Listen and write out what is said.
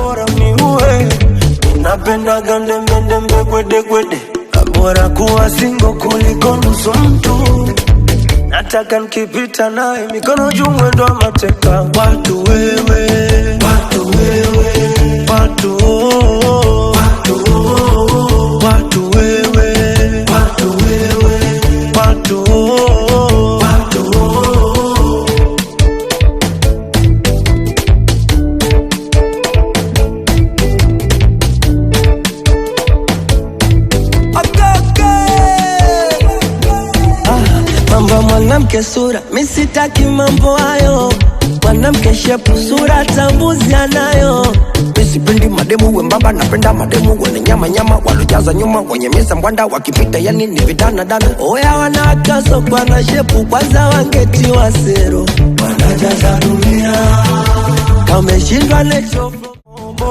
bora niue. Napenda gande mende kwede kwede. Bora kuwa single kuliko nusu mtu. Nataka nikipita naye mikono juu mwendo wa mateka. Watu wewe, watu wewe, watu oh, watu oh, watu wewe, watu wewe, watu oh, watu oh. Mambo mwanamke sura, mi sitaki mambo hayo. Mwanamke shepu sura tambuzi anayo. Mi sipendi mademu wembamba, napenda mademu wenye nyama nyama, walojaza nyuma wenye misa mbwanda, wakipita yani ni vidana dana. Oya wanakaso kwa na shepu, kwanza wangetiwa sero. Wanajaza dunia, kama umeshindwa necho.